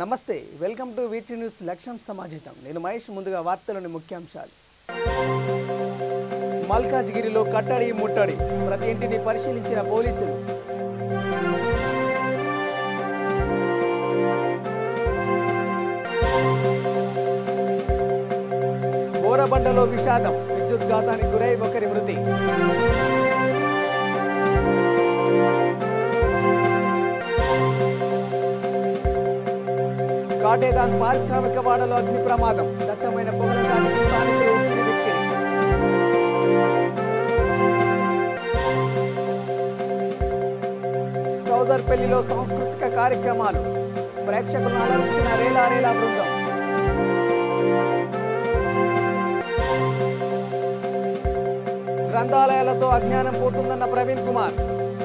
నమస్తే welcome to వీటీ news లక్ష్యం సమాజం నేను మహేష్ ముందుగా వార్తలోని ముఖ్యాంశాలు మల్కాజ్గిరిలో కట్టడి ముట్టడి ప్రతి ఇంటిని పరిశీలించిన పోలీసులు బోరబండలో విషాదం విద్యుత్ ఘాతానికి గురై ఒకరి మృతి కాటేదాన్ పారిశ్రామిక వాడలో అగ్ని ప్రమాదం దట్టమైన పొగల దాటికి స్థానికులు ఉక్కిరిబిక్కిరి చౌదర్పల్లిలో సాంస్కృతిక కార్యక్రమాలు ప్రేక్షకులను అలరించిన రేలా బృందం గ్రంథాలయాలతో అజ్ఞానం పోతుందన్న ప్రవీణ్ కుమార్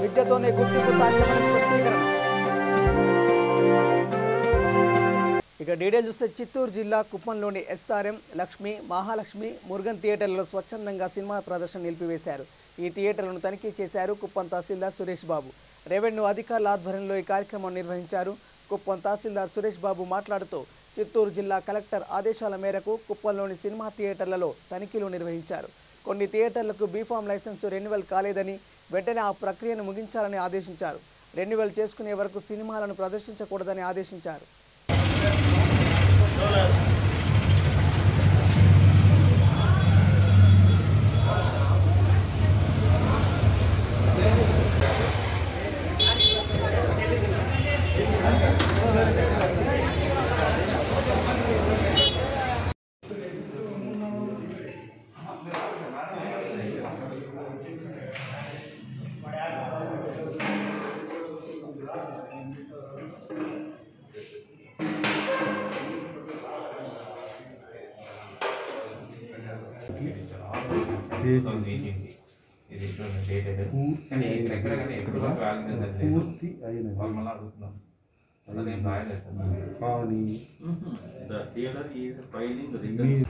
విద్యతోనే గుర్తింపు సాధ్యమని స్పష్టీకరణ ఇక డీటెయిల్ చూస్తే చిత్తూరు జిల్లా కుప్పంలోని ఎస్ఆర్ఎం లక్ష్మి మహాలక్ష్మి మురుగన్ థియేటర్లలో స్వచ్ఛందంగా సినిమా ప్రదర్శన నిలిపివేశారు ఈ థియేటర్లను తనిఖీ చేశారు కుప్పం తహసీల్దార్ సురేష్ బాబు రెవెన్యూ అధికారుల ఆధ్వర్యంలో ఈ కార్యక్రమం నిర్వహించారు కుప్పం తహసీల్దార్ సురేష్ బాబు మాట్లాడుతూ చిత్తూరు జిల్లా కలెక్టర్ ఆదేశాల మేరకు కుప్పంలోని సినిమా థియేటర్లలో తనిఖీలు నిర్వహించారు కొన్ని థియేటర్లకు బీఫామ్ లైసెన్సు రెన్యువల్ కాలేదని వెంటనే ఆ ప్రక్రియను ముగించాలని ఆదేశించారు రెన్యువల్ చేసుకునే వరకు సినిమాలను ప్రదర్శించకూడదని ఆదేశించారు The theater is filing the returns.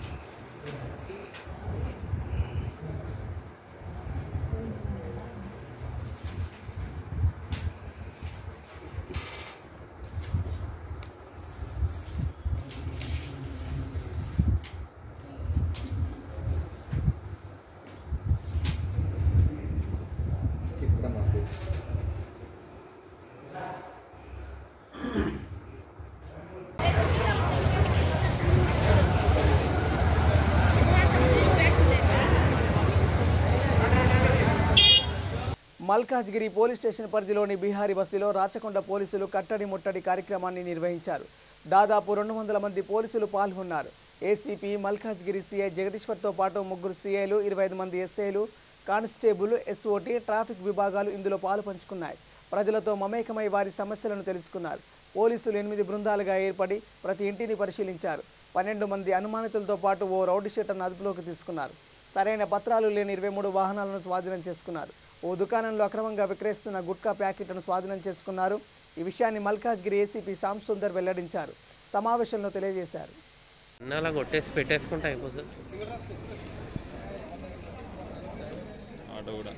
Malkajgiri police station పరిధిలోని బిహారీ బస్తీలో రాచకొండ పోలీసులు కట్టడి ముట్టడి కార్యక్రమాన్ని నిర్వహించారు దాదాపు 200 మంది పోలీసులు పాల్గొన్నారు ఏసీపీ మల్కాజ్గిరి సీఐ జగదీశ్వర్తో పాటు 3 సీఐలు 25 మంది ఎస్ఐలు కానిస్టేబుల్ ఎస్ఓటీ ట్రాఫిక్ విభాగాలు ఇందులో పాలుపంచుకున్నాయి ప్రజలతో మమేకమై వారి సమస్యలను తెలుసుకున్నారు పోలీసులు 8 బృందాలుగా ఏర్పడి ప్రతి ఇంటిని పరిశీలించారు 12 మంది అనుమానితులతో పాటు ఓ రౌడీ షీటర్ను అదుపులోకి తీసుకున్నారు సరైన పత్రాలు లేని 23 వాహనాలను స్వాధీనం చేసుకున్నారు ఓ దుకాణంలో అక్రమంగా విక్రయిస్తున్న గుట్కా ప్యాకెట్లను స్వాధీనం చేసుకున్నారు ఈ విషయాన్ని మల్కాజ్గిరి ఏసీపీ శ్యామ్ సుందర్ వెల్లడించారు సమావేశంలో తెలియజేశారు అలా కొట్టేసి పెట్టేసుకుంటా అయిపోతుంది ఆటో కూడా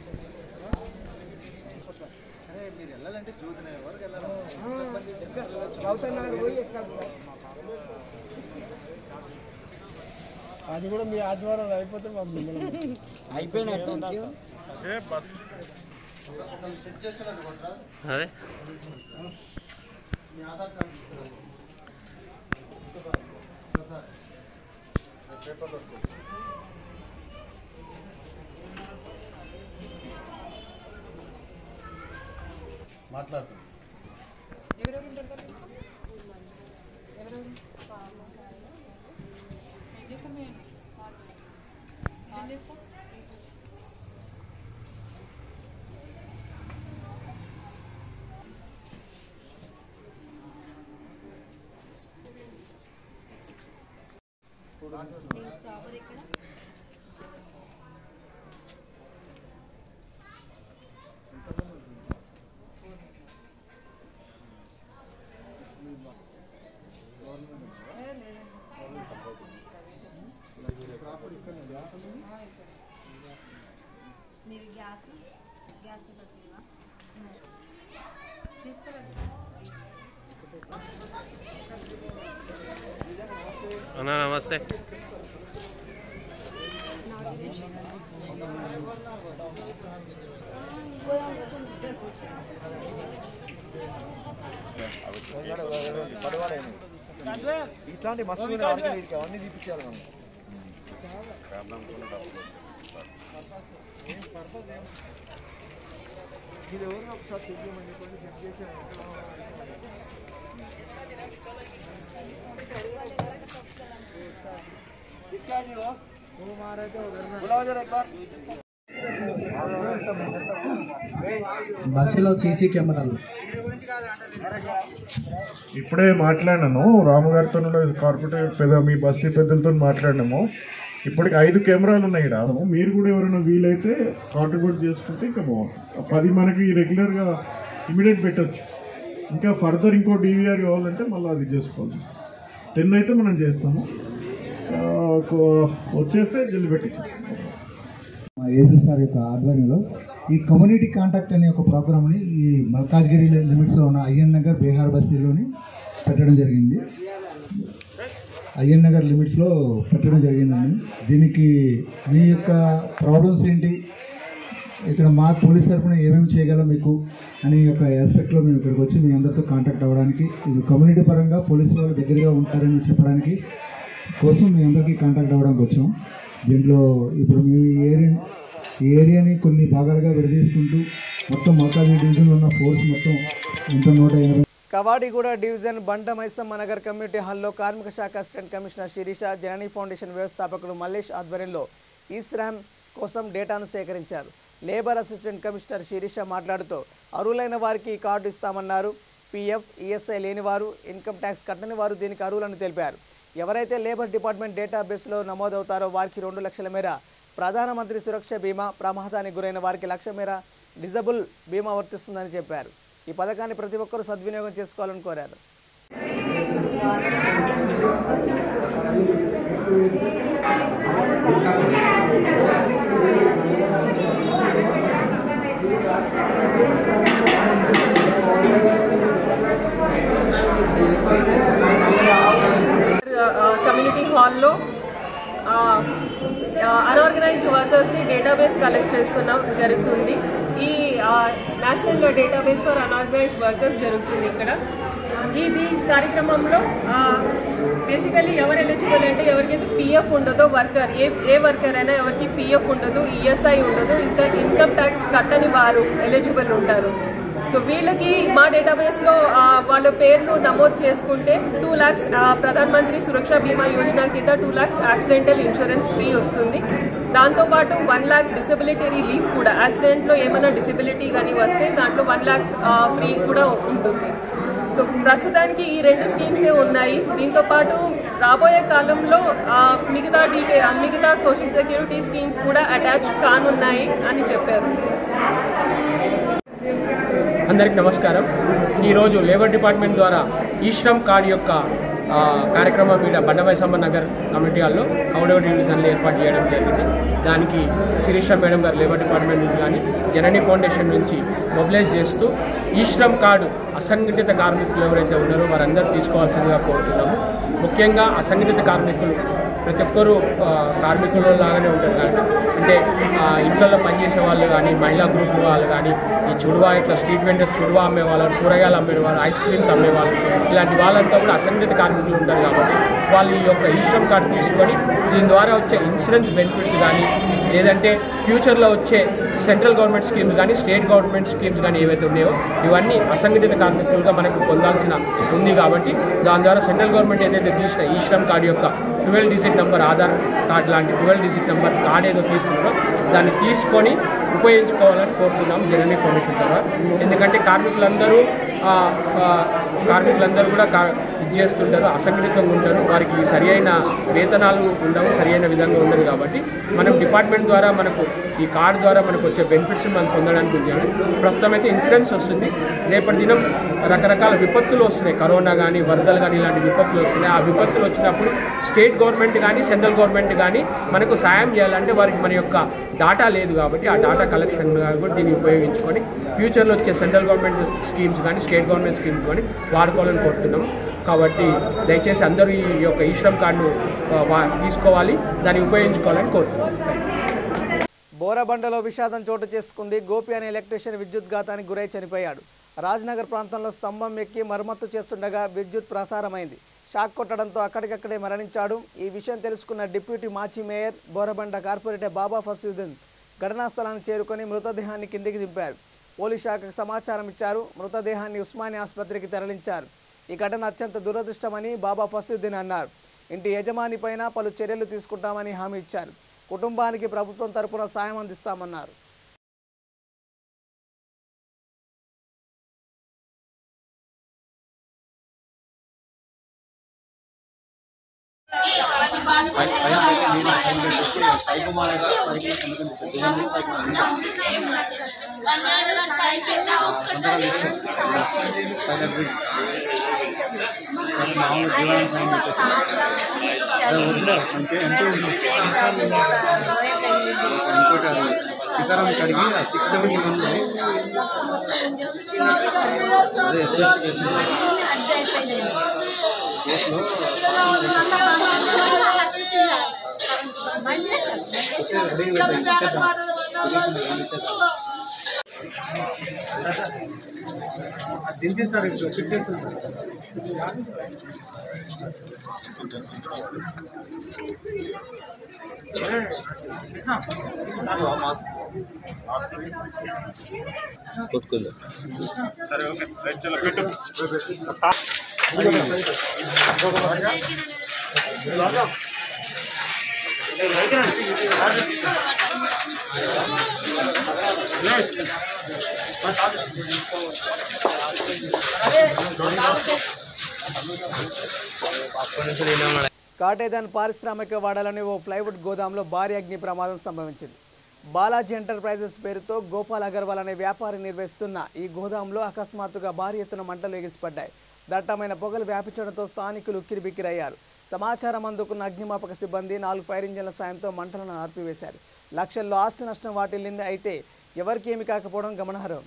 అది కూడా మీ ఆదివారం అయిపోతే అయిపోయినట్టు అదే మాట్లాడుతుంది మీరు గ్యాస్ తీసుకెళ్ళండి. తీసుకెళ్ళండి. అన్నా నమస్తే. ఇట్లాంటి మస్తు అవన్నీ తీపించాలి మనం. ఇది ఎవరిని ఒకసారి చూపించమండి, కొన్ని చెక్ చేసాను. బస్సులో సీసీ కెమెరాలు ఇప్పుడే మాట్లాడినాను రాముగారితో, కార్పొరేటర్ పెద్ద మీ బస్తీ పెద్దలతో మాట్లాడినాము. ఇప్పటికి 5 కెమెరాలు ఉన్నాయి ఇక్కడ. మీరు కూడా ఎవరైనా వీలైతే కాంట్రిబ్యూట్ చేసుకుంటే ఇంకా బాగుంటుంది. 10 మనకి రెగ్యులర్గా ఇమీడియట్ పెట్టచ్చు. ఇంకా ఫర్దర్ ఇంకో డివిఆర్ కావాలంటే మళ్ళీ అది చేసుకోవాలి. 10 అయితే మనం చేస్తాము. వచ్చేస్తే జల్ది పెట్టించాం. మా ఏసీ సార్ యొక్క ఆధ్వర్యంలో ఈ కమ్యూనిటీ కాంటాక్ట్ అనే ఒక ప్రోగ్రామ్ని ఈ మల్కాజ్గిరి లిమిట్స్లో ఉన్న అయ్యన్ నగర్ బీహార్ బస్తీలోని పెట్టడం జరిగింది. అయ్యన్ నగర్ లిమిట్స్లో పెట్టడం జరిగిందండి. దీనికి మీ యొక్క ప్రాబ్లమ్స్ ఏంటి, ఇక్కడ మా పోలీస్ తరఫున ఏమేమి చేయగలం మీకు అనే ఒక ఆస్పెక్ట్లో మేము ఇక్కడికి వచ్చి మీ అందరితో కాంటాక్ట్ అవ్వడానికి, ఇది కమ్యూనిటీ పరంగా పోలీసు వాళ్ళు దగ్గరగా ఉంటారని చెప్పడానికి కోసం మీ అందరికీ కాంటాక్ట్ అవ్వడానికి వచ్చాం. దీంట్లో ఇప్పుడు మేము ఈ ఏరియాని కొన్ని భాగాలుగా విడదీసుకుంటూ మొత్తం మల్కాజ్గిరి డివిజన్లో ఉన్న ఫోర్స్ మొత్తం 180. కవాడిగూడ డివిజన్ బండ మైసమ్మ నగర్ కమ్యూనిటీ హాల్లో కార్మిక శాఖ అసిస్టెంట్ కమిషనర్ శిరీష, జననీ ఫౌండేషన్ వ్యవస్థాపకుడు మల్లేష్ ఆధ్వర్యంలో ఈ శ్రామ్ కోసం డేటాను సేకరించారు. లేబర్ అసిస్టెంట్ కమిషనర్ శిరీష మాట్లాడుతూ అర్హులైన వారికి కార్డు ఇస్తామన్నారు. పీఎఫ్, ఈఎస్ఐ లేని వారు, ఇన్కమ్ ట్యాక్స్ కట్టని వారు దీనికి అర్హులని తెలిపారు. ఎవరైతే లేబర్ డిపార్ట్మెంట్ డేటాబేస్లో నమోదవుతారో వారికి 2 లక్షల మేర ప్రధానమంత్రి సురక్ష బీమా, ప్రమాదానికి గురైన వారికి 1 లక్ష మేర డిజబుల్ బీమా వర్తిస్తుందని చెప్పారు. ఈ పథకాన్ని ప్రతి ఒక్కరూ సద్వినియోగం చేసుకోవాలని కోరారు. కమ్యూనిటీ హాల్లో అన్ఆర్గనైజ్డ్ వర్కర్స్ని డేటాబేస్ కలెక్ట్ చేస్తున్నాం జరుగుతుంది. ఈ national database for unorganised workers జరుగుతుంది ఇక్కడ. ఇది కార్యక్రమంలో బేసికలీ ఎవరు ఎలిజిబుల్ అంటే ఎవరికైతే పిఎఫ్ ఉండదో వర్కర్, ఏ వర్కర్ అయినా ఎవరికి పిఎఫ్ ఉండదు, ఈఎస్ఐ ఉండదు, ఇంకా ఇన్కమ్ ట్యాక్స్ కట్టని వారు ఎలిజిబుల్ ఉంటారు. సో వీళ్ళకి మా డేటాబేస్లో వాళ్ళ పేర్లు నమోదు చేసుకుంటే 2 lakhs ప్రధానమంత్రి సురక్ష బీమా యోజన కింద 2 lakhs యాక్సిడెంటల్ ఇన్సూరెన్స్ ఫ్రీ వస్తుంది. దాంతోపాటు 1 lakh డిసబిలిటీ రిలీఫ్ కూడా, యాక్సిడెంట్లో ఏమైనా డిసబిలిటీ కానీ వస్తే దాంట్లో 1 lakh ఫ్రీ కూడా ఉంటుంది. సో ప్రస్తుతానికి ఈ 2 స్కీమ్సే ఉన్నాయి. దీంతోపాటు రాబోయే కాలంలో మిగతా సోషల్ సెక్యూరిటీ స్కీమ్స్ కూడా అటాచ్ కానున్నాయి అని చెప్పారు. అందరికీ నమస్కారం. ఈరోజు లేబర్ డిపార్ట్మెంట్ ద్వారా ఈ శ్రమ్ కార్డ్ యొక్క కార్యక్రమం మీద బండ మైసమ్మ నగర్ కమ్యూనిటీ హాల్లో కౌడవ డివిజన్లో ఏర్పాటు చేయడం జరిగింది. దానికి శిరీష మేడం గారు లేబర్ డిపార్ట్మెంట్ నుంచి కానీ జననీ ఫౌండేషన్ నుంచి మొబిలైజ్ చేస్తూ ఈ శ్రమ్ కార్డు అసంఘటిత కార్మికులు ఎవరైతే ఉన్నారో వారందరూ తీసుకోవాల్సిందిగా కోరుతున్నాము. ముఖ్యంగా అసంఘటిత కార్మికులు ప్రతి ఒక్కరూ కార్మికుల లాగానే ఉంటారు కాబట్టి, అంటే ఇంట్లో పనిచేసే వాళ్ళు కానీ, మహిళా గ్రూపుల వాళ్ళు కానీ, ఈ చుడువా ఇట్లా స్ట్రీట్ వెండర్స్ చుడువా అమ్మేవాళ్ళు, కూరగాయలు అమ్మేవాళ్ళు, ఐస్ క్రీమ్స్ అమ్మేవాళ్ళు, ఇలాంటి వాళ్ళంతా కూడా అసంఘటిత కార్మికులు ఉంటారు కాబట్టి వాళ్ళు ఈ యొక్క ఈ శ్రమ్ కార్డు తీసుకొని దీని ద్వారా వచ్చే ఇన్సూరెన్స్ బెనిఫిట్స్ కానీ, లేదంటే ఫ్యూచర్లో వచ్చే సెంట్రల్ గవర్నమెంట్ స్కీమ్స్ కానీ, స్టేట్ గవర్నమెంట్ స్కీమ్స్ కానీ ఏవైతే ఉన్నాయో ఇవన్నీ అసంఘటిత కార్మికులుగా మనకు పొందాల్సిన ఉంది. కాబట్టి దాని ద్వారా సెంట్రల్ గవర్నమెంట్ ఏదైతే తీసిన ఈ శ్రమ్ కార్డు యొక్క 12 డిజిట్ నెంబర్, ఆధార్ కార్డు లాంటి 12 డిజిట్ నెంబర్ కార్డు ఏదో తీస్తున్నారో దాన్ని తీసుకొని ఉపయోగించుకోవాలని కోరుతున్నాం జననీ ఫౌండేషన్ ద్వారా. ఎందుకంటే కార్మికులందరూ కూడా ఇది చేస్తుంటారు, అసంఘటితంగా ఉంటారు, వారికి సరి అయిన వేతనాలు ఉండవు, సరి అయిన విధంగా ఉండదు. కాబట్టి మనం డిపార్ట్మెంట్ ద్వారా మనకు ఈ కార్డు ద్వారా మనకు వచ్చే బెనిఫిట్స్ మనం పొందడానికి ఉంది. ప్రస్తుతం అయితే ఇన్సూరెన్స్ వస్తుంది. రేపటి దినం రకరకాల విపత్తులు వస్తున్నాయి, కరోనా కానీ, వరదలు కానీ, ఇలాంటి విపత్తులు వస్తున్నాయి. ఆ విపత్తులు వచ్చినప్పుడు స్టేట్ గవర్నమెంట్ కానీ, సెంట్రల్ గవర్నమెంట్ కానీ మనకు సాయం చేయాలంటే వారికి మన యొక్క డాటా లేదు. కాబట్టి ఆ డాటా కలెక్షన్ కూడా దీన్ని ఉపయోగించుకొని ఫ్యూచర్లో వచ్చే సెంట్రల్ గవర్నమెంట్ స్కీమ్స్ కానీ, స్టేట్ గవర్నమెంట్ స్కీమ్స్ కానీ వాడుకోవాలని కోరుతున్నాం. కాబట్టి దయచేసి అందరూ ఈ యొక్క ఈ శ్రమ్ కార్డును తీసుకోవాలి, దాన్ని ఉపయోగించుకోవాలని కోరుతున్నాను. బోరబండలో విషాదం చోటు చేసుకుంది. గోపి అనే ఎలక్ట్రీషియన్ విద్యుత్ ఘాతానికి గురై చనిపోయాడు. రాజ్నగర్ ప్రాంతంలో స్తంభం ఎక్కి మరమ్మత్తు చేస్తుండగా విద్యుత్ ప్రసారమైంది. షాక్ కొట్టడంతో అక్కడికక్కడే మరణించాడు. ఈ విషయం తెలుసుకున్న డిప్యూటీ మాజీ మేయర్ బోరబండ కార్పొరేటర్ బాబా ఫసీయుద్దీన్ ఘటనా స్థలానికి చేరుకొని మృతదేహాన్ని కిందికి దింపారు. పోలీస్ శాఖకు సమాచారం ఇచ్చారు. మృతదేహాన్ని ఉస్మానియా ఆసుపత్రికి తరలించారు. ఈ ఘటన అత్యంత దురదృష్టమని బాబా ఫసీయుద్దీన్ అన్నారు. ఇంటి యజమాని పైన పలు చర్యలు తీసుకుంటామని హామీ ఇచ్చారు. కుటుంబానికి ప్రభుత్వం తరపున సాయం అందిస్తామన్నారు. సీతారాం కడిగి 671 దించేస్తారు షిఫ్ట్ చేస్తారు. సరే ఓకే చలో పెట్టు. కాటేదాన్ పారిశ్రామిక వాడాలని ఓ ప్లైవుడ్ గోదాంలో భారీ అగ్ని ప్రమాదం సంభవించింది. బాలాజీ ఎంటర్ప్రైజెస్ పేరుతో గోపాల్ అగర్వాల్ అనే వ్యాపారి నిర్వహిస్తున్న ఈ గోదాంలో అకస్మాత్తుగా భారీ ఎత్తున మంటలు ఎగిసిపడ్డాయి. దట్టమైన పొగలు వ్యాపించడంతో స్థానికులు ఉక్కిరిబిక్కిరయ్యారు. సమాచారం అందుకున్న అగ్నిమాపక సిబ్బంది 4 ఫైర్ ఇంజన్ల సాయంతో మంటలను ఆర్పివేశారు. లక్షల్లో ఆస్తి నష్టం వాటిల్లింది. అయితే ఎవరికి ఏమి కాకపోవడం గమనార్హం.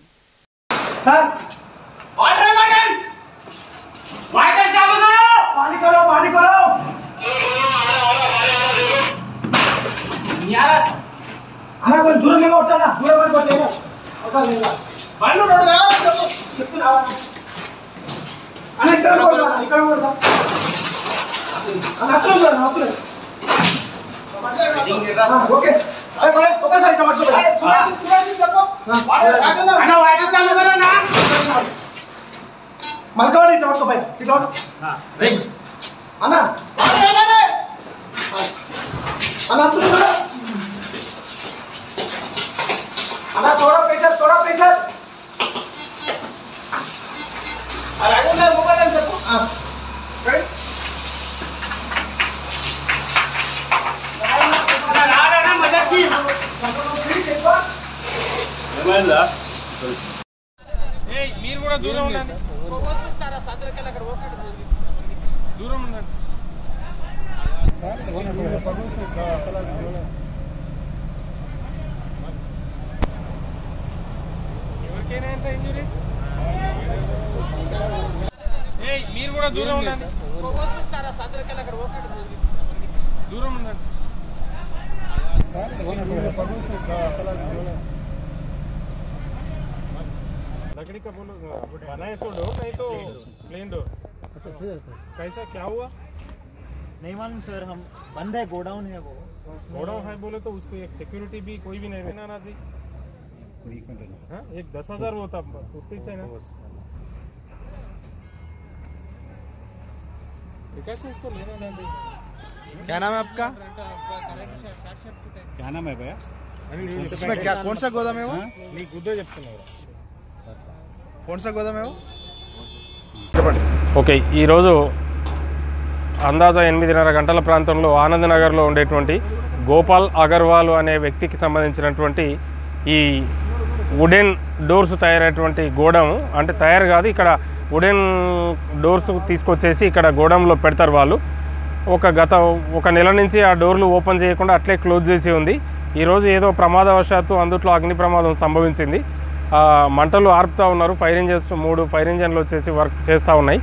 మల్కవాడి ఇటు పై ఇటు అన్న అన్న थोड़ा प्रेशर అలాగే మొబైల్ చెప్పు మీరు కూడా దూరం ఉండండి. దూరం ఉండండి. ఎవరికైనా ఎంత ఇంజురీస్? మీరు కూడా దూరం ఉండండి. దూరం ఉండండి. लकड़ी का बोलो बनाए सो डोर नहीं तो प्लेन डोर। कैसा क्या हुआ? नहीं मालूम सर, हम बंद है, गोडाउन है वो। गोडाउन है बोले तो उसको एक सिक्योरिटी भी कोई भी नहीं देना जी। एक 10,000 होता उतनी चाहिए ना। प्रिकॉशंस तो लेना ना जी। क्या नाम है आपका? क्या नाम है भैया? इसमें क्या कौन सा गोदाम है वो? नहीं गुद्दे చెప్తున్నారు. कौन सा गोदाम है वो? ఓకే, ఈరోజు అందాజా 8:30 గంటల ప్రాంతంలో ఆనందనగర్లో ఉండేటువంటి గోపాల్ అగర్వాల్ అనే వ్యక్తికి సంబంధించినటువంటి ఈ వుడెన్ డోర్స్ తయారైనటువంటి గోడౌన్, అంటే తయారు కాదు, ఇక్కడ వుడెన్ డోర్స్ తీసుకొచ్చేసి ఇక్కడ గోడౌన్లో పెడతారు వాళ్ళు. ఒక నెల నుంచి ఆ డోర్లు ఓపెన్ చేయకుండా అట్లే క్లోజ్ చేసి ఉంది. ఈరోజు ఏదో ప్రమాదవశాత్తు అందుట్లో అగ్ని ప్రమాదం సంభవించింది. మంటలు ఆర్పుతూ ఉన్నారు. 3 ఫైర్ ఇంజన్లు వచ్చేసి వర్క్ చేస్తూ ఉన్నాయి.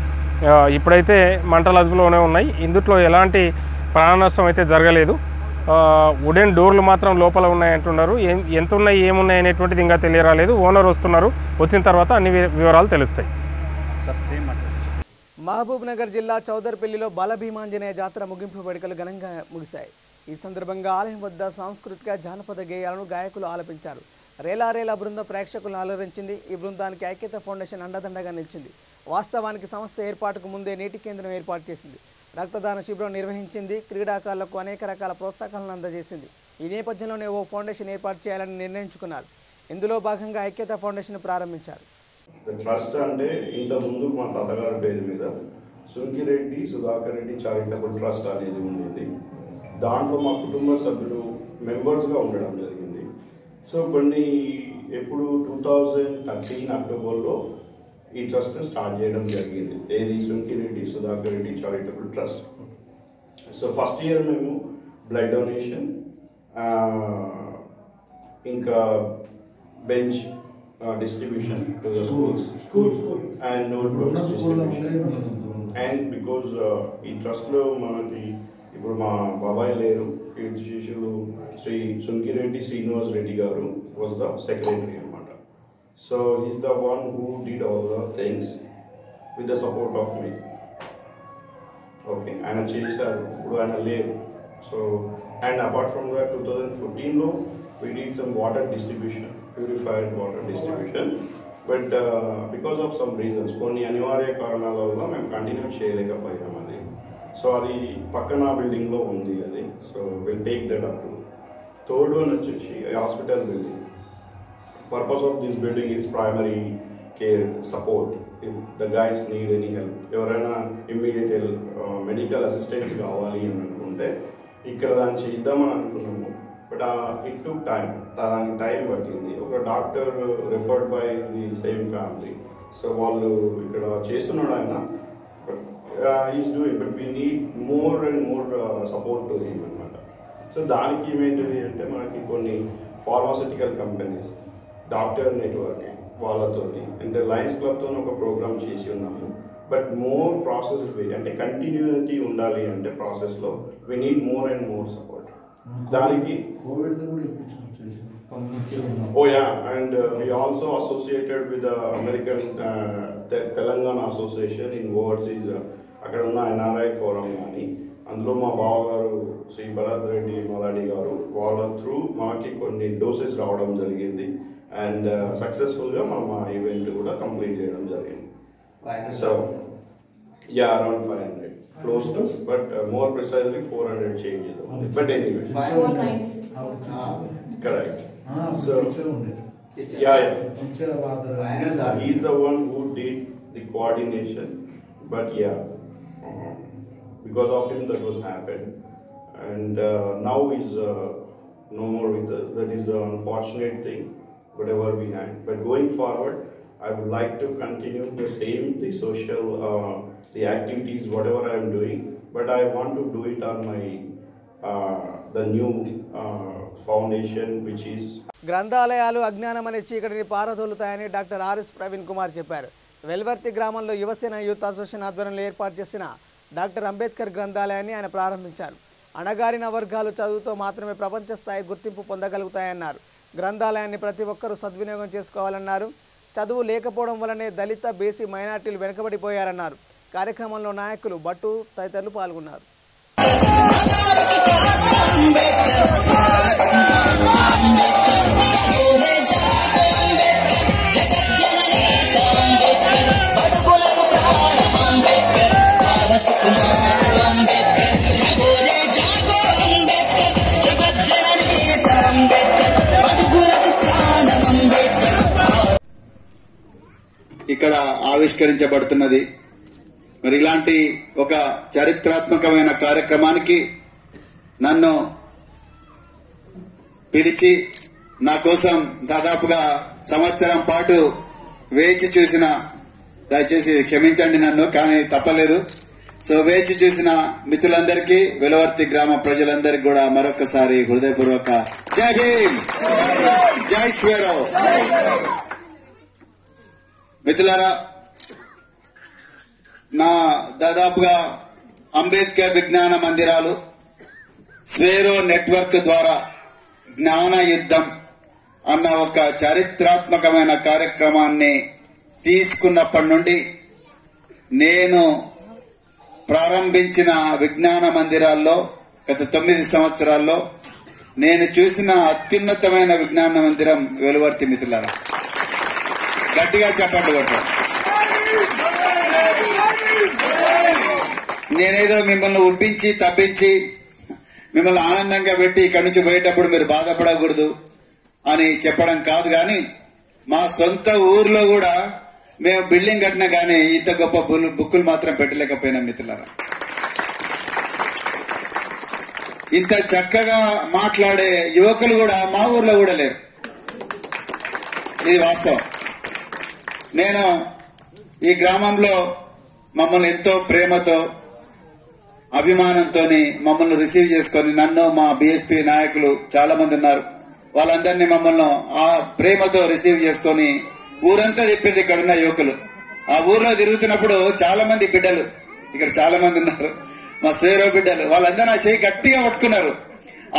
ఇప్పుడైతే మంటల అదుపులోనే ఉన్నాయి. ఇందులో ఎలాంటి ప్రాణ నష్టం అయితే జరగలేదు. వుడెన్ డోర్లు మాత్రం లోపల ఉన్నాయంటున్నారు. ఎంత ఉన్నాయి ఏమున్నాయి అనేటువంటిది ఇంకా తెలియరాలేదు. ఓనర్ వస్తున్నారు, వచ్చిన తర్వాత అన్ని వివరాలు తెలుస్తాయి. మహబూబ్ నగర్ జిల్లా చౌదర్పల్లిలో బాలభీమాంజనేయ జాతర ముగింపు వేడుకలు ఘనంగా ముగిశాయి. ఈ సందర్భంగా ఆలయం వద్ద సాంస్కృతిక జానపద గేయాలను గాయకులు ఆలపించారు. రేలా బృందం ప్రేక్షకులను అలరించింది. ఈ బృందానికి ఐక్యత ఫౌండేషన్ అండదండగా నిలిచింది. వాస్తవానికి సంస్థ ఏర్పాటుకు ముందే నీటి కేంద్రం ఏర్పాటు చేసింది. రక్తదాన శిబిరం నిర్వహించింది. క్రీడాకారులకు అనేక రకాల ప్రోత్సాహకాలను అందజేసింది. ఈ నేపథ్యంలోనే ఓ ఫౌండేషన్ ఏర్పాటు చేయాలని నిర్ణయించుకున్నారు. ఇందులో భాగంగా ఐక్యత ఫౌండేషన్ ప్రారంభించారు. ట్రస్ట్ అంటే ఇంత ముందు మా తాతగారి పేరు మీద సుంకిరెడ్డి సుధాకర్ రెడ్డి చారిటబుల్ ట్రస్ట్ అనేది ఉండేది. దాంట్లో మా కుటుంబ సభ్యులు మెంబర్స్గా ఉండడం జరిగింది. సో కొన్ని ఎప్పుడు 2013 అక్టోబర్లో ఈ ట్రస్ట్ని స్టార్ట్ చేయడం జరిగింది. ఏది Sunkireddy Sudhakar Reddy charitable trust. So first year మేము బ్లడ్ డొనేషన్, ఇంకా bench distribution to the schools and notebook distribution. And because ఈ ట్రస్ట్లో మనకి ఇప్పుడు మా బాబాయ్ లేరు, కీర్తి శిష్యులు శ్రీ సుంకిరెడ్డి శ్రీనివాస్ రెడ్డి గారు వాజ్ ద సెక్రటరీ అనమాట. So is the one who did all the things with the support of me. Okay, ఆయన చేశారు, ఇప్పుడు ఆయన లేరు. So and apart from that 2014లో we did some water distribution, purified water distribution, but because of some reasons కొన్ని అనివార్య కారణాల వల్ల మేము కంటిన్యూ చేయలేకపోయాం అది. సో అది పక్కన బిల్డింగ్లో ఉంది అది. So will take that up. Third one వచ్చేసి hospital building. Purpose of this building is primary care support. If the guys need any help, ఎవరైనా ఇమ్మీడియట్ హెల్ప్ మెడికల్ అసిస్టెన్స్ కావాలి అని అనుకుంటే ఇక్కడ దాన్ని చేద్దామని అనుకున్నాము. బట్ ఇట్ టుక్ టైం, దానికి టైం పట్టింది. ఒక doctor referred by the same family. So వాళ్ళు ఇక్కడ చేస్తున్నాడు ఆయన, but is doing, but we need more and more support to him అనమాట. సో దానికి ఏమైంది అంటే మనకి కొన్ని ఫార్మాసిటికల్ కంపెనీస్, డాక్టర్ నెట్వర్క్ వాళ్ళతో అంటే లయన్స్ క్లబ్తో ఒక ప్రోగ్రామ్ చేసి ఉన్నాము. బట్ మోర్ ప్రాసెస్ అంటే కంటిన్యూటీ ఉండాలి అంటే ప్రాసెస్లో we need more and more support. దానికి and we also associated with the American Telangana Association in overseas అక్కడ ఉన్న NRI ఫోరం కానీ అందులో మా బావగారు శ్రీ భరత్ రెడ్డి మలాడి గారు వాళ్ళ త్రూ మాకి కొన్ని డోసెస్ రావడం జరిగింది. అండ్ సక్సెస్ఫుల్గా మనం ఆ ఈవెంట్ కూడా కంప్లీట్ చేయడం జరిగింది. So around 500. Close to, but more precisely 400 changes. But anyway, correct. So yeah. He's the one who did the coordination, but yeah, because of him that was happened, and now he's no more with us. That is the unfortunate thing, whatever we had. But going forward, I would like to continue the same, the social, the activities, whatever I am doing, but I want to do it on my, the new foundation, which is... గ్రంథాలయాలు అజ్ఞానం అనే చీకటిని పారదోలుతాయని doctor RS Praveen Kumar చెప్పారు. వెల్వర్తి గ్రామంలో Yuvasena youth association ఆధ్వర్యంలో ఏర్పాటు చేసిన doctor Ambedkar గ్రంథాలయాన్ని ఆయన ప్రారంభించారు. అణగారిన వర్గాలు చదువుతో మాత్రమే ప్రపంచ స్థాయి గుర్తింపు పొందగలుగుతాయన్నారు. గ్రంథాలయాన్ని ప్రతి ఒక్కరూ సద్వినియోగం చేసుకోవాలన్నారు. చదువు లేకపోవడం వల్లనే దళిత, బీసీ, మైనార్టీలు వెనుకబడిపోయారన్నారు. కార్యక్రమంలో నాయకులు, భట్టు తదితరులు పాల్గొన్నారు. ఇక్కడ ఆవిష్కరించబడుతున్నది. మరి ఇలాంటి ఒక చారిత్రాత్మకమైన కార్యక్రమానికి నన్ను పిలిచి నా కోసం దాదాపుగా సంవత్సరం పాటు వేచి చూసిన, దయచేసి క్షమించండి నన్ను, కానీ తప్పలేదు. సో వేచి చూసిన మిత్రులందరికీ, వెలవర్తి గ్రామ ప్రజలందరికీ కూడా మరొకసారి హృదయపూర్వక జై భీమ్, జై శ్రీరామ్. మిత్రులారా, నా దాదాపుగా అంబేద్కర్ విజ్ఞాన మందిరాలు స్వేరో నెట్వర్క్ ద్వారా జ్ఞాన యుద్ధం అన్న ఒక చారిత్రాత్మకమైన కార్యక్రమాన్ని తీసుకున్నప్పటి నుండి నేను ప్రారంభించిన విజ్ఞాన మందిరాల్లో గత 9 సంవత్సరాల్లో నేను చూసిన అత్యున్నతమైన విజ్ఞాన మందిరం వెలువర్తి మిత్రులారా. గట్టిగా చెప్పండి కొట్టారు. నేనేదో మిమ్మల్ని ఉబ్బించి తప్పించి మిమ్మల్ని ఆనందంగా పెట్టి ఇక్కడి నుంచి పోయేటప్పుడు మీరు బాధపడకూడదు అని చెప్పడం కాదు, కానీ మా సొంత ఊర్లో కూడా మేము బిల్డింగ్ కట్టినా కానీ ఇంత గొప్ప బుక్కులు మాత్రం పెట్టలేకపోయినాం మిత్రులారా. ఇంత చక్కగా మాట్లాడే యువకులు కూడా మా ఊర్లో కూడా లేరు. ఇది వాస్తవం. నేను ఈ గ్రామంలో మమ్మల్ని ఎంతో ప్రేమతో అభిమానంతో మమ్మల్ని రిసీవ్ చేసుకొని నన్ను మా బీఎస్పీ నాయకులు చాలా మంది ఉన్నారు, వాళ్ళందరినీ మమ్మల్ని ఆ ప్రేమతో రిసీవ్ చేసుకొని ఊరంతా చెప్పింది. ఇక్కడ ఉన్న యువకులు ఆ ఊర్లో తిరుగుతున్నప్పుడు చాలా మంది బిడ్డలు ఇక్కడ చాలా మంది ఉన్నారు, మా సేరో బిడ్డలు, వాళ్ళందరూ నా చేయి గట్టిగా పట్టుకున్నారు.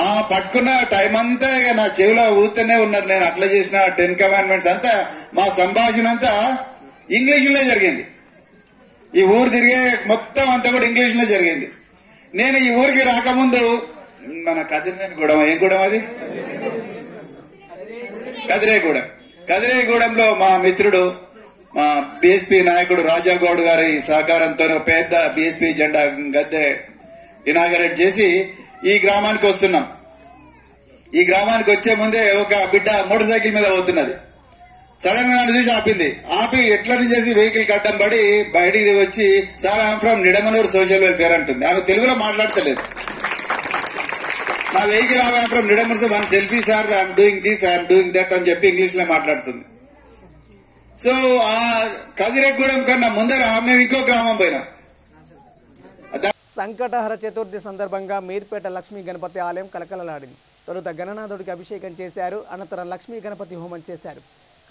ఆ పట్టుకున్న టైం అంతా ఇక నా చెవిలో ఊతూనే ఉన్నారు. నేను అట్లా చేసిన 10 కమాండ్మెంట్స్ అంతా మా సంభాషణ అంతా ఇంగ్లీష్లో జరిగింది. ఈ ఊరు తిరిగే మొత్తం అంతా కూడా ఇంగ్లీష్లో జరిగింది. నేను ఈ ఊరికి రాకముందు మన కదిరేగూడెం, ఏం గూడెం అది, కదిరేగూడెంలో మా మిత్రుడు మా బీఎస్పీ నాయకుడు రాజాగౌడ్ గారి సహకారంతో పెద్ద బీఎస్పీ జెండా గద్దె ఇనాగరేట్ చేసి ఈ గ్రామానికి వస్తున్నాం. ఈ గ్రామానికి వచ్చే ముందే ఒక బిడ్డ మోటార్ సైకిల్ మీద పోతున్నది. సడన్ గా నన్ను చూసి ఆపింది. ఆపి ఎట్లని చేసి వెహికల్ కట్టం పడి బయటికి వచ్చి sir I'm from Nidamanuru social welfare అంటుంది. ఆమె తెలుగులో మాట్లాడతలేదు. నా vehicle I'm from Nidamanuru, 1 selfie sir, I'm doing this, I'm doing that అని చెప్పి ఇంగ్లీష్ లో మాట్లాడుతుంది. సో ఆ కదిరేగూడెం కన్నా ముందర మేము ఇంకో గ్రామం పోయినాం. సంకటహర చతుర్థి సందర్భంగా మీర్పేట లక్ష్మీ గణపతి ఆలయం కలకలలాడింది. తొలుత గణనాథుడికి అభిషేకం చేశారు, అనంతరం లక్ష్మీ గణపతి హోమం చేశారు.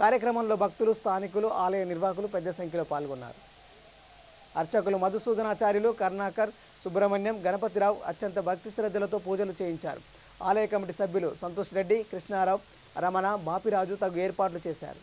కార్యక్రమంలో భక్తులు, స్థానికులు, ఆలయ నిర్వాహకులు పెద్ద సంఖ్యలో పాల్గొన్నారు. అర్చకులు మధుసూదనాచార్యులు, కరుణాకర్, సుబ్రహ్మణ్యం, గణపతిరావు అత్యంత భక్తి శ్రద్ధలతో పూజలు చేయించారు. ఆలయ కమిటీ సభ్యులు సంతోష్ రెడ్డి, కృష్ణారావు, రమణ, బాపిరాజు తగు ఏర్పాట్లు చేశారు.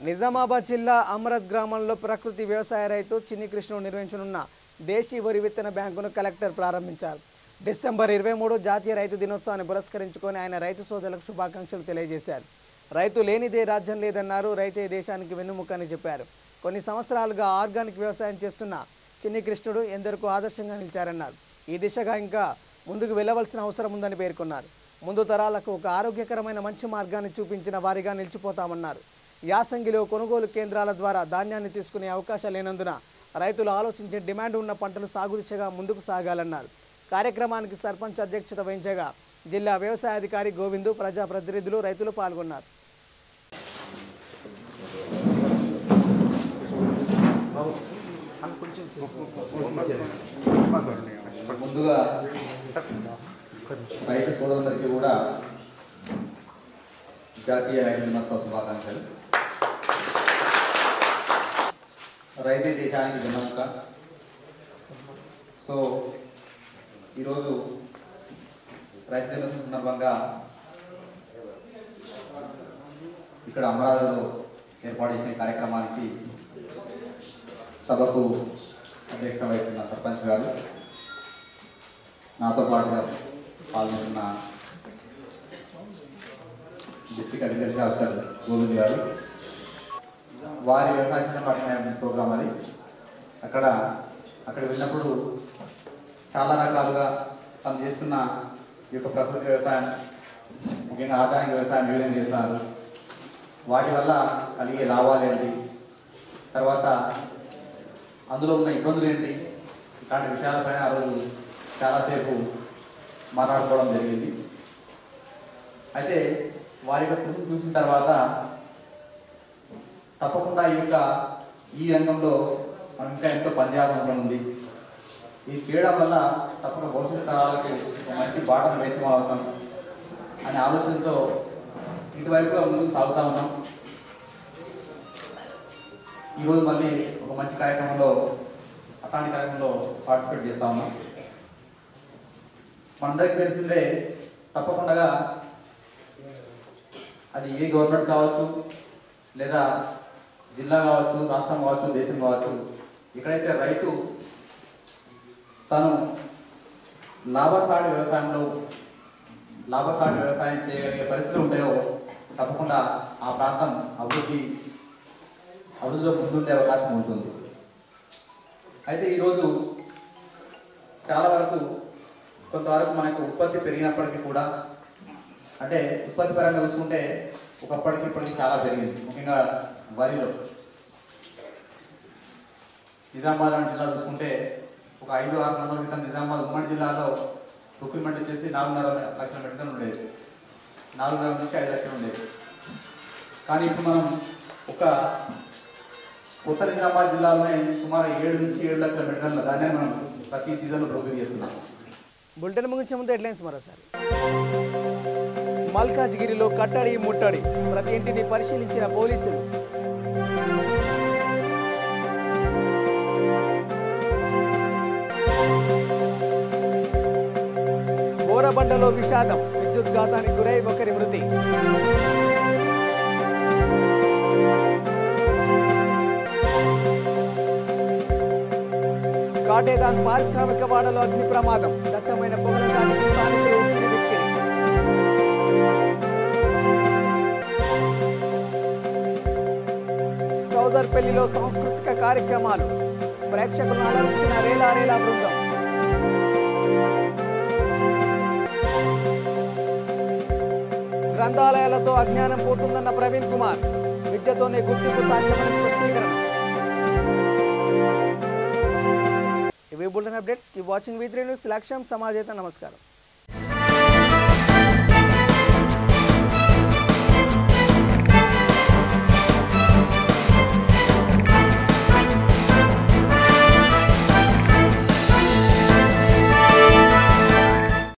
నిజామాబాద్ జిల్లా అమరత్ గ్రామంలో ప్రకృతి వ్యవసాయ రైతు చిన్ని కృష్ణుడు నిర్వహించనున్న దేశీ వరి విత్తన బ్యాంకును కలెక్టర్ ప్రారంభించారు. డిసెంబర్ 23 జాతీయ రైతు దినోత్సవాన్ని పురస్కరించుకొని ఆయన రైతు సోదరులకు శుభాకాంక్షలు తెలియజేశారు. రైతు లేనిదే రాజ్యం లేదన్నారు. రైతే దేశానికి వెన్నుముక అని చెప్పారు. కొన్ని సంవత్సరాలుగా ఆర్గానిక్ వ్యవసాయం చేస్తున్న చిన్ని కృష్ణుడు ఎందరికో ఆదర్శంగా నిలిచారన్నారు. ఈ దిశగా ఇంకా ముందుకు వెళ్ళవలసిన అవసరం ఉందని పేర్కొన్నారు. ముందు తరాలకు ఒక ఆరోగ్యకరమైన మంచి మార్గాన్ని చూపించిన వారిగా నిలిచిపోతామన్నారు. యాసంగిలో కొనుగోలు కేంద్రాల ద్వారా ధాన్యాన్ని తీసుకునే అవకాశం లేనందున రైతులు ఆలోచించే డిమాండ్ ఉన్న పంటలు సాగు దిశగా ముందుకు సాగాలన్నారు. కార్యక్రమానికి సర్పంచ్ అధ్యక్షత వహించగా జిల్లా వ్యవసాయ అధికారి గోవిందు, ప్రజాప్రతినిధులు, రైతులు పాల్గొన్నారు. ముందుగా రైతు సోదరులందరికీ కూడా జాతీయ రైతు దినోత్సవ శుభాకాంక్షలు. రైతే దేశానికి వెన్నెముక. సో ఈరోజు రైతు దినోత్సవం సందర్భంగా ఇక్కడ అమరావతిలో ఏర్పాటు చేసిన కార్యక్రమానికి సభకు అధ్యక్షత వహిస్తున్న సర్పంచ్ గారు, నాతో పాటుగా పాల్గొంటున్న డిస్ట్రిక్ట్ అగ్రికల్చర్ ఆఫీసర్ గోవింద్ గారు, వారి వ్యవసాయ సిద్ధం ప్రోగ్రాం అది. అక్కడ వెళ్ళినప్పుడు చాలా రకాలుగా తను చేస్తున్న ఈ యొక్క ప్రకృతి వ్యవసాయం, ముఖ్యంగా ఆర్గానిక్ వ్యవసాయం ఏ విధంగా చేస్తున్నారు, వాటి వల్ల కలిగే లాభాలు ఏంటి, తర్వాత అందులో ఉన్న ఇబ్బందులు ఏంటి, ఇలాంటి విషయాలపైన ఆ రోజు చాలాసేపు మాట్లాడుకోవడం జరిగింది. అయితే వారి యొక్క కృషి చూసిన తర్వాత తప్పకుండా ఈ రంగంలో మనం ఇంకా ఎంతో పనిచేయాల్సిన ఉంది. ఇది చేయడం వల్ల తప్పకుండా భవిష్యత్తు తరాలకు ఒక మంచి బాటను వేయడం అవుతాం అనే ఆలోచనతో ఇటువైపుగా ముందుకు సాగుతూ ఉన్నాం. ఈరోజు మళ్ళీ ఒక మంచి కార్యక్రమంలో, అట్లాంటి కార్యక్రమంలో పార్టిసిపేట్ చేస్తూ ఉన్నాం. మనందరికీ తెలిసిందే, తప్పకుండా అది ఏ గవర్నమెంట్ కావచ్చు, లేదా జిల్లా కావచ్చు, రాష్ట్రం కావచ్చు, దేశం కావచ్చు, ఎక్కడైతే రైతు తను లాభసాటి వ్యవసాయం చేయగలిగే పరిస్థితులు ఉంటాయో తప్పకుండా ఆ ప్రాంతం అభివృద్ధిలో ముందుండే అవకాశం ఉంటుంది. అయితే ఈరోజు చాలా వరకు కొంతవరకు మనకు ఉత్పత్తి పెరిగినప్పటికీ కూడా, అంటే ఉత్పత్తి పరంగా చూసుకుంటే ఒకప్పటికి ఇప్పటికీ చాలా పెరిగింది. ముఖ్యంగా వరిలో నిజామాబాద్ జిల్లా చూసుకుంటే ఒక 5-6 నెలల క్రితం నిజామాబాద్ ఉమ్మడి జిల్లాలో ప్రొక్యూర్మెంట్ వచ్చేసి 4.5 లక్షల మెట్రిక్ ఉండేది, 4 నుంచి 5 లక్షలు ఉండేది. కానీ ఇప్పుడు మనం ఒక కొత్త నిజామాబాద్ జిల్లాలోనే సుమారు 7 నుంచి 7 లక్షల మెట్రిక్ ధాన్యాన్ని మనం ప్రతి సీజన్లో ప్రొక్యూర్ చేస్తున్నాం. బులెటిన్ ముగించే ముందు హెడ్లైన్స్ మరోసారి. మల్కాజ్గిరిలో కట్టడి ముట్టడి, ప్రతి ఇంటిని పరిశీలించిన పోలీసులు. బోరబండలో విషాదం, విద్యుద్ఘాతానికి గురై ఒకరి మృతి. కాటేదాన్ పారిశ్రామిక వాడలో అగ్ని ప్రమాదం, దట్టమైన పొగల దానికి స్థానికులు ఉక్కిరిబిక్కిరి. చౌదర్పల్లిలో సాంస్కృతిక కార్యక్రమాలు, ప్రేక్షకులను అలరించిన రేలా బృందం. గ్రంథాలయాలతో అజ్ఞానం పోతుందన్న ప్రవీణ్ కుమార్, విద్యతోనే గుర్తింపు సాధ్యమని స్పష్టీకరణ. ఇవి bulletin updates. Keep watching V3 news. లక్ష్యం సమాజేత. నమస్కారం.